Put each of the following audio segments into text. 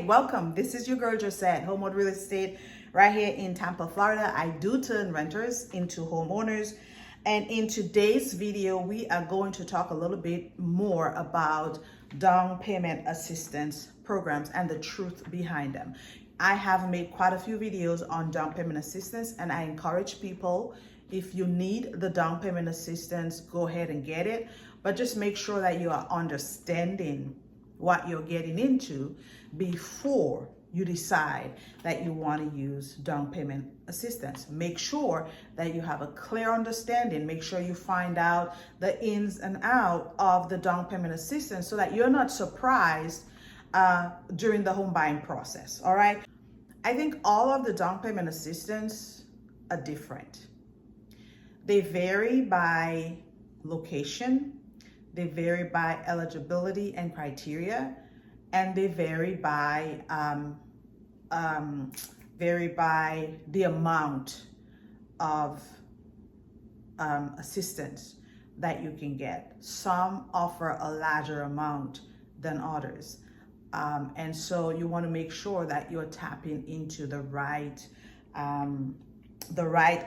welcome. This is your girl Josette, Homewood Real Estate, right here in Tampa, Florida. I do turn renters into homeowners. And in today's video, we are going to talk a little bit more about down payment assistance programs and the truth behind them. I have made quite a few videos on down payment assistance, and I encourage people, if you need the down payment assistance, go ahead and get it. But just make sure that you are understanding what you're getting into before you decide that you want to use down payment assistance. Make sure that you have a clear understanding. Make sure you find out the ins and outs of the down payment assistance so that you're not surprised during the home buying process. All right. I think all of the down payment assistance are different. They vary by location. They vary by eligibility and criteria, and they vary by the amount of assistance that you can get. Some offer a larger amount than others, and so you want to make sure that you're tapping into the right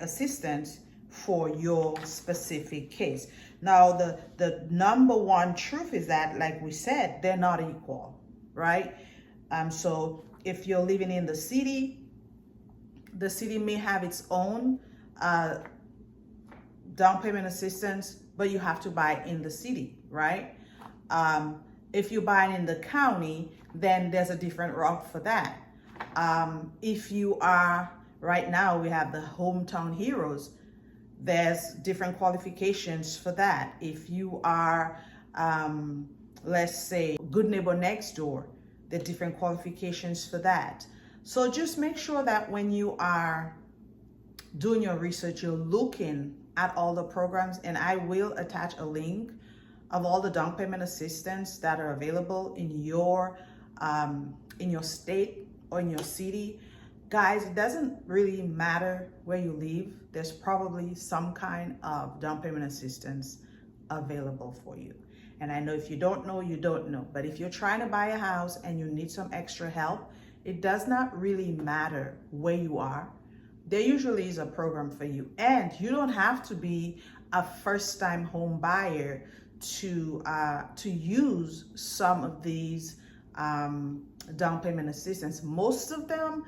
assistance for your specific case. Now, the number one truth is that, like we said, they're not equal, right? So if you're living in the city may have its own down payment assistance, but you have to buy in the city, right? If you're buying in the county, then there's a different route for that. If you are, right now we have the Hometown Heroes, there's different qualifications for that. If you are, let's say, Good Neighbor Next Door, there are different qualifications for that. So just make sure that when you are doing your research, you're looking at all the programs, and I will attach a link of all the down payment assistance that are available in your state or in your city. Guys, it doesn't really matter where you live. There's probably some kind of down payment assistance available for you. And I know if you don't know, you don't know. But if you're trying to buy a house and you need some extra help, it does not really matter where you are. There usually is a program for you. And you don't have to be a first-time home buyer to use some of these down payment assistance. Most of them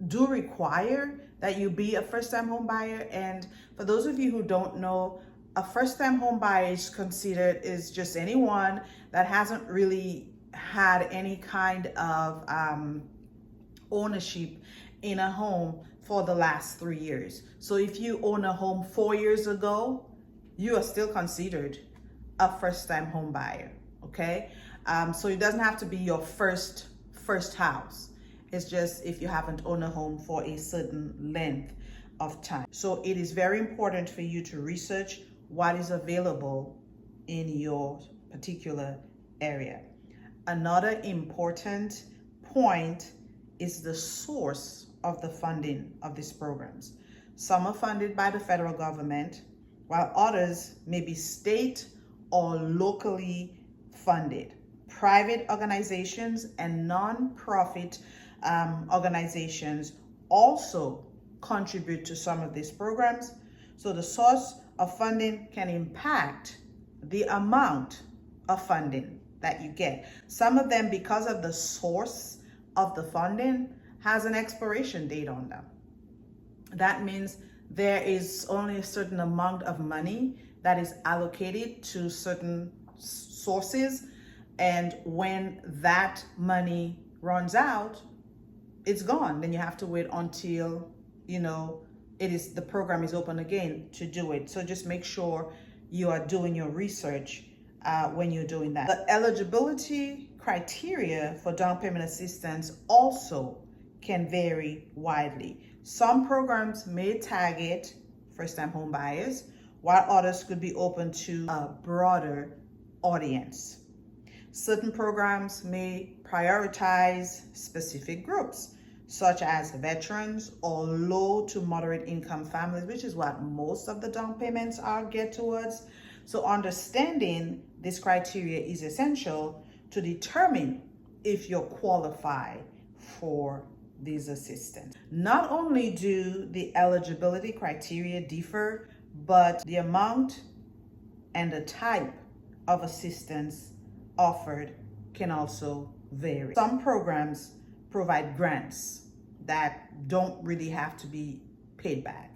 do require that you be a first-time home buyer. And for those of you who don't know, a first-time home buyer is considered is just anyone that hasn't really had any kind of ownership in a home for the last 3 years. So if you own a home 4 years ago, you are still considered a first-time home buyer. Okay, so it doesn't have to be your first house. It's just if you haven't owned a home for a certain length of time. So it is very important for you to research what is available in your particular area. Another important point is the source of the funding of these programs. Some are funded by the federal government, while others may be state or locally funded. Private organizations and non-profit organizations also contribute to some of these programs. So the source of funding can impact the amount of funding that you get. Some of them, because of the source of the funding, has an expiration date on them. That means there is only a certain amount of money that is allocated to certain sources, and when that money runs out, it's gone. Then you have to wait until, the program is open again to do it. So just make sure you are doing your research when you're doing that. The eligibility criteria for down payment assistance also can vary widely. Some programs may target first-time home buyers, while others could be open to a broader audience. Certain programs may prioritize specific groups, such as veterans or low to moderate income families, which is what most of the down payments are geared towards. So understanding this criteria is essential to determine if you're qualified for these assistance. Not only do the eligibility criteria differ, but the amount and the type of assistance offered can also vary. Some programs provide grants that don't really have to be paid back,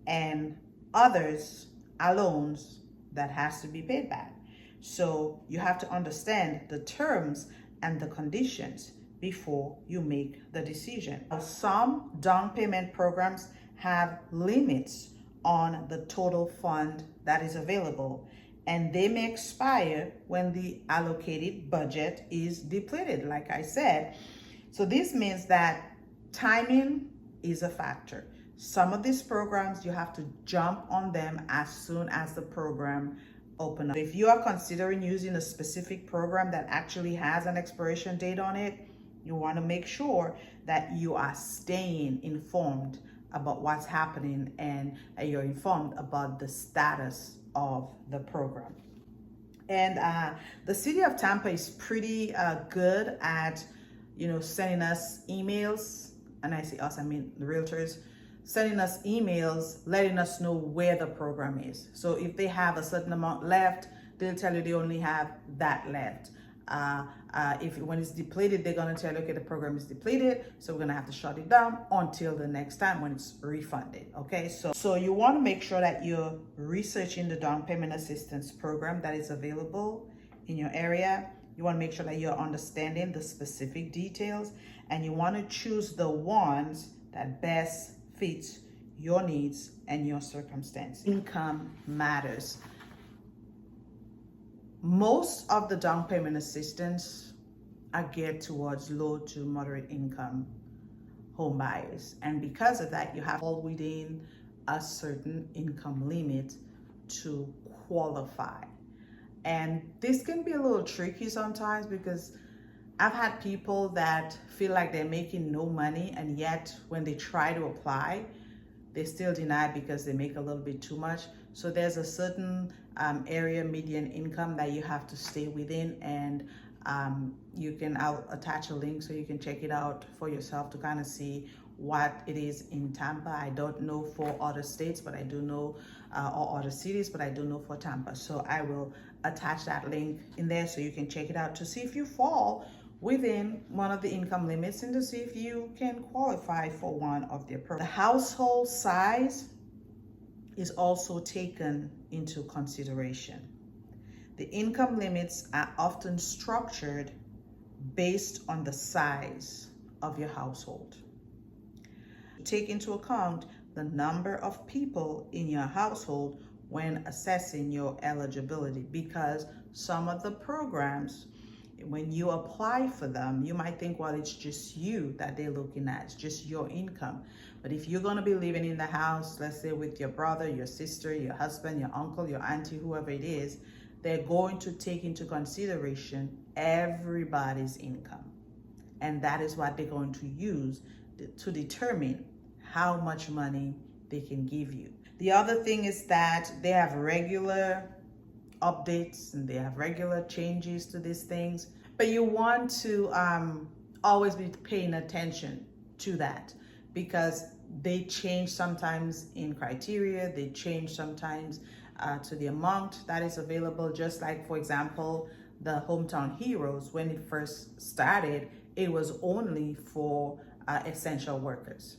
and others are loans that has to be paid back. So you have to understand the terms and the conditions before you make the decision. Some down payment programs have limits on the total fund that is available, and they may expire when the allocated budget is depleted, like I said. So this means that timing is a factor. Some of these programs, you have to jump on them as soon as the program opens up. If you are considering using a specific program that actually has an expiration date on it, you want to make sure that you are staying informed about what's happening and you're informed about the status of the program. And the city of Tampa is pretty good at, sending us emails. And I say us, I mean the realtors, sending us emails, letting us know where the program is. So if they have a certain amount left, they'll tell you they only have that left. If when it's depleted, they're gonna tell you, okay, the program is depleted, so we're gonna have to shut it down until the next time when it's refunded. Okay, so you want to make sure that you're researching the down payment assistance program that is available in your area. You want to make sure that you're understanding the specific details, and you want to choose the ones that best fits your needs and your circumstance. Income matters. Most of the down payment assistance are geared towards low to moderate income home buyers. And because of that, you have to fall within a certain income limit to qualify. And this can be a little tricky sometimes, because I've had people that feel like they're making no money, and yet when they try to apply, they still deny because they make a little bit too much. So there's a certain area median income that you have to stay within, and I'll attach a link so you can check it out for yourself to kind of see what it is in Tampa. I don't know for other states, but I do know, or other cities, but I do know for Tampa. So I will attach that link in there so you can check it out to see if you fall within one of the income limits and to see if you can qualify for one of their programs. The household size is also taken into consideration. The income limits are often structured based on the size of your household. Take into account the number of people in your household when assessing your eligibility, because some of the programs, when you apply for them, you might think, well, it's just you that they're looking at, it's just your income. But if you're going to be living in the house, let's say with your brother, your sister, your husband, your uncle, your auntie, whoever it is, they're going to take into consideration everybody's income. And that is what they're going to use to determine how much money they can give you. The other thing is that they have regular updates and they have regular changes to these things, but you want to always be paying attention to that, because they change sometimes in criteria, they change sometimes to the amount that is available. Just like, for example, the Hometown Heroes, when it first started, it was only for essential workers.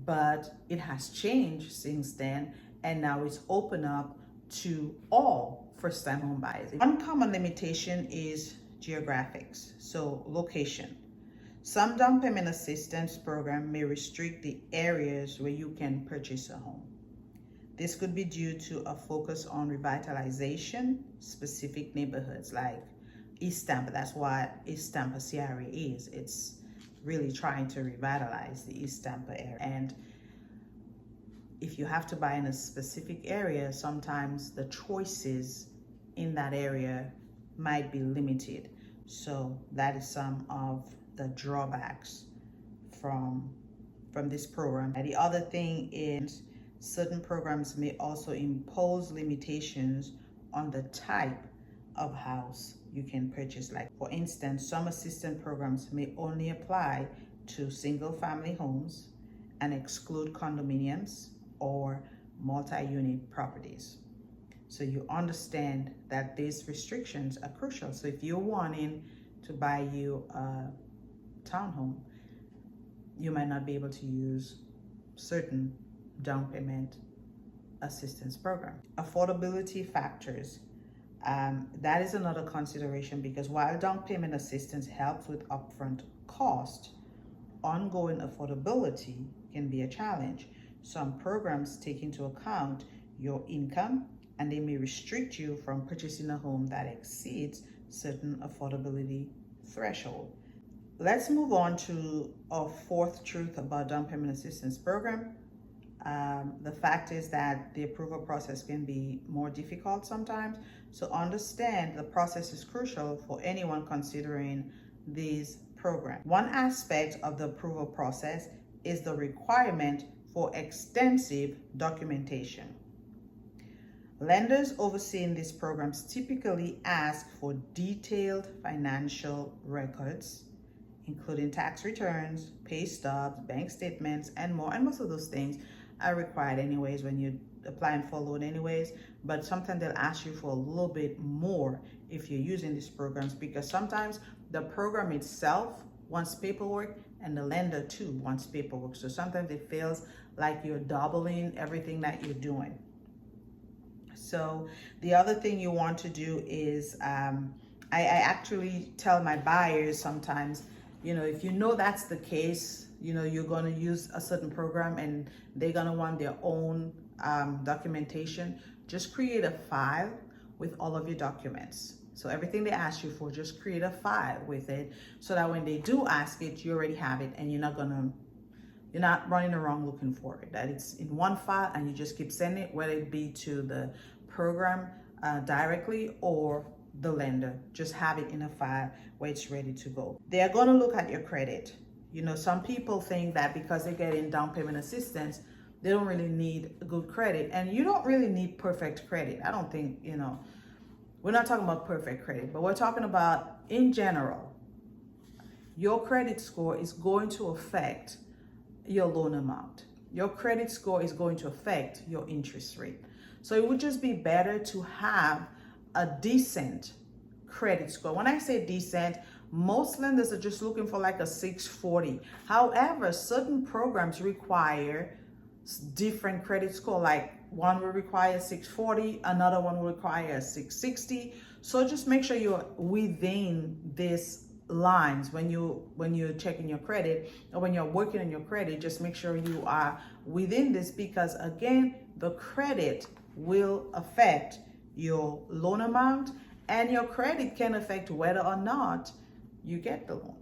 But it has changed since then, and now it's open up to all first-time home buyers. One common limitation is geographics, so location. Some down payment assistance program may restrict the areas where you can purchase a home. This could be due to a focus on revitalization, specific neighborhoods like East Tampa. That's what East Tampa CRA is. It's really trying to revitalize the East Tampa area. And if you have to buy in a specific area, sometimes the choices in that area might be limited. So that is some of the drawbacks from this program. And the other thing is, certain programs may also impose limitations on the type of house you can purchase. Like for instance, some assistance programs may only apply to single family homes and exclude condominiums or multi-unit properties. So you understand that these restrictions are crucial. So if you're wanting to buy you a townhome, you might not be able to use certain down payment assistance program. Affordability factors. That is another consideration, because while down payment assistance helps with upfront cost, ongoing affordability can be a challenge. Some programs take into account your income, and they may restrict you from purchasing a home that exceeds certain affordability threshold. Let's move on to our fourth truth about down payment assistance program. The fact is that the approval process can be more difficult sometimes. So understand the process is crucial for anyone considering these programs. One aspect of the approval process is the requirement for extensive documentation. Lenders overseeing these programs typically ask for detailed financial records, including tax returns, pay stubs, bank statements, and more. And most of those things are required anyways when you're applying for a loan anyways, but sometimes they'll ask you for a little bit more if you're using these programs, because sometimes the program itself wants paperwork and the lender too wants paperwork. So sometimes it feels like you're doubling everything that you're doing. So the other thing you want to do is, I actually tell my buyers sometimes, if you know that's the case, you're going to use a certain program and they're going to want their own documentation, just create a file with all of your documents. So everything they ask you for, just create a file with it, so that when they do ask it, you already have it, and you're not running around looking for it. That it's in one file and you just keep sending it, whether it be to the program directly or the lender. Just have it in a file where it's ready to go. They are going to look at your credit. Some people think that because they're getting down payment assistance, they don't really need good credit. And you don't really need perfect credit. I don't think, we're not talking about perfect credit, but we're talking about, in general, your credit score is going to affect your loan amount. Your credit score is going to affect your interest rate. So it would just be better to have a decent credit score. When I say decent, most lenders are just looking for like a 640. However, certain programs require different credit score. Like one will require 640, another one will require 660. So just make sure you're within these lines when you're checking your credit, or when you're working on your credit. Just make sure you are within this, because again, the credit will affect your loan amount, and your credit can affect whether or not you get the loan.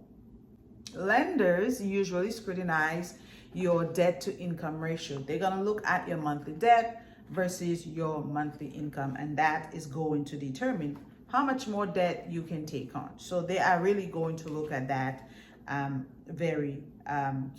Lenders usually scrutinize your debt to income ratio. They're going to look at your monthly debt versus your monthly income, and that is going to determine how much more debt you can take on. So they are really going to look at that very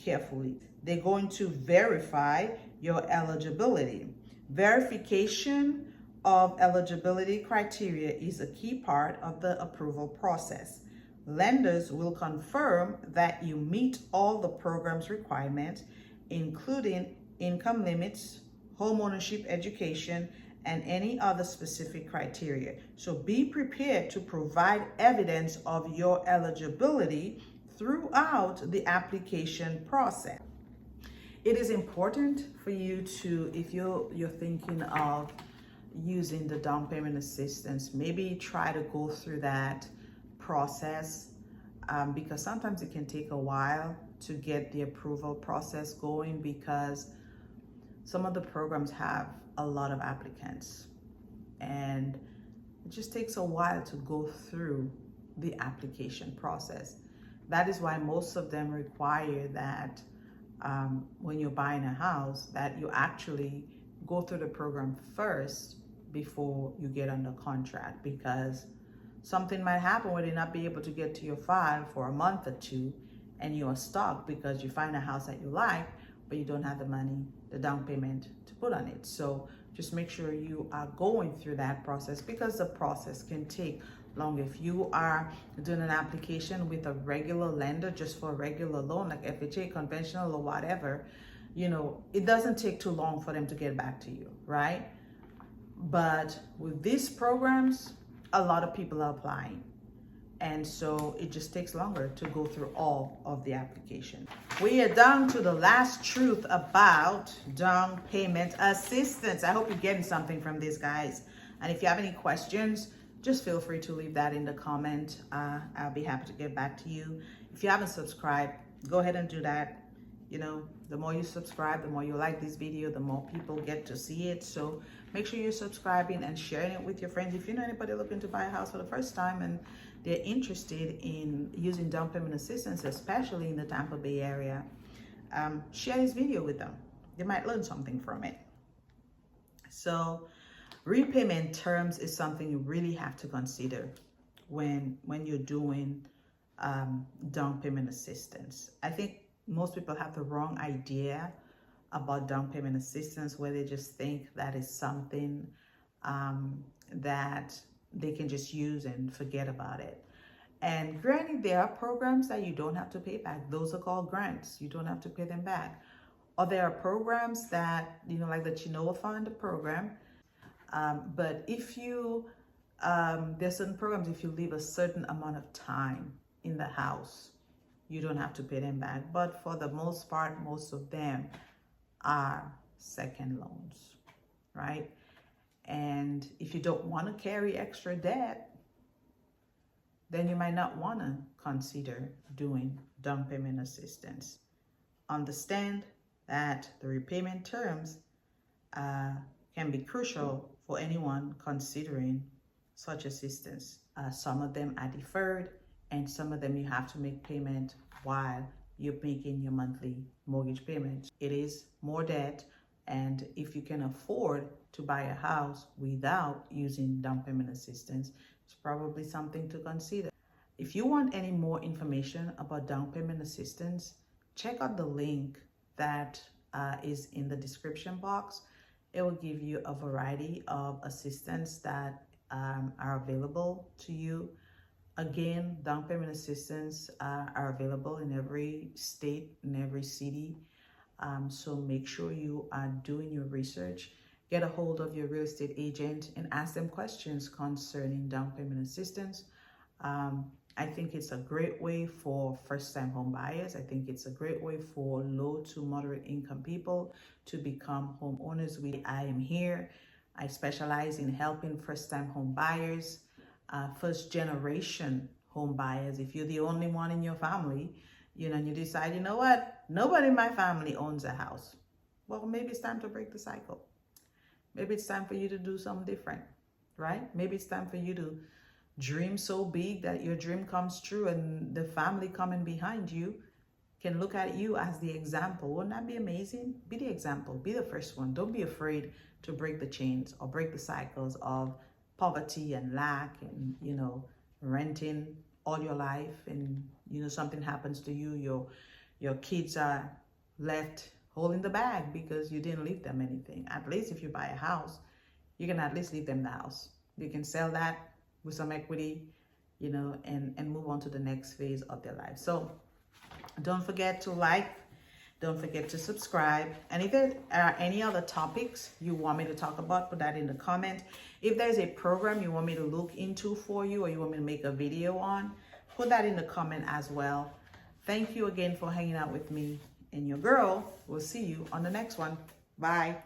carefully. They're going to verify your eligibility. Verification of eligibility criteria is a key part of the approval process. Lenders will confirm that you meet all the program's requirements, including income limits, homeownership education, and any other specific criteria. So be prepared to provide evidence of your eligibility throughout the application process. It is important for you to, if you're thinking of using the down payment assistance, maybe try to go through that process, because sometimes it can take a while to get the approval process going, because some of the programs have a lot of applicants and it just takes a while to go through the application process. That is why most of them require that when you're buying a house, that you actually go through the program first before you get under contract, because something might happen where they not be able to get to your file for a month or two, and you're stuck because you find a house that you like, but you don't have the money, the down payment to put on it. So just make sure you are going through that process, because the process can take longer. If you are doing an application with a regular lender just for a regular loan, like FHA, conventional or whatever, you know, it doesn't take too long for them to get back to you, right? But with these programs, a lot of people are applying. And so it just takes longer to go through all of the application. We are down to the last truth about down payment assistance. I hope you're getting something from this, guys. And if you have any questions, just feel free to leave that in the comment. I'll be happy to get back to you. If you haven't subscribed, go ahead and do that. You know, the more you subscribe, the more you like this video, the more people get to see it. So make sure you're subscribing and sharing it with your friends. If you know anybody looking to buy a house for the first time and they're interested in using down payment assistance, especially in the Tampa Bay area, share this video with them. They might learn something from it. So repayment terms is something you really have to consider when you're doing down payment assistance. I think most people have the wrong idea about down payment assistance, where they just think that is something that they can just use and forget about it. And granted, there are programs that you don't have to pay back. Those are called grants. You don't have to pay them back. Or there are programs that, you know, like the Chinoa Fund program. But if you, there's certain programs, if you leave a certain amount of time in the house, you don't have to pay them back. But for the most part, most of them are second loans, right? And if you don't want to carry extra debt, then you might not want to consider doing down payment assistance. Understand that the repayment terms can be crucial for anyone considering such assistance. Some of them are deferred, and some of them you have to make payment while you're making your monthly mortgage payment. It is more debt, and if you can afford to buy a house without using down payment assistance, it's probably something to consider. If you want any more information about down payment assistance, check out the link that is in the description box. It will give you a variety of assistance that are available to you. Again, down payment assistance are available in every state, in every city. So make sure you are doing your research. Get a hold of your real estate agent and ask them questions concerning down payment assistance. I think it's a great way for first-time home buyers. I think it's a great way for low to moderate income people to become homeowners. I am here. I specialize in helping first-time home buyers, first-generation home buyers. If you're the only one in your family, you know, and you decide, you know what, nobody in my family owns a house. Well, maybe it's time to break the cycle. Maybe it's time for you to do something different, right? Maybe it's time for you to dream so big that your dream comes true, and the family coming behind you can look at you as the example. Wouldn't that be amazing? Be the example. Be the first one. Don't be afraid to break the chains or break the cycles of poverty and lack and, you know, renting all your life, and, you know, something happens to you, your kids are left holding the bag because you didn't leave them anything. At least if you buy a house, you can at least leave them the house. You can sell that with some equity, you know, and move on to the next phase of their life. So don't forget to like, don't forget to subscribe. And if there are any other topics you want me to talk about, put that in the comment. If there's a program you want me to look into for you, or you want me to make a video on, put that in the comment as well. Thank you again for hanging out with me and your girl. We'll see you on the next one. Bye.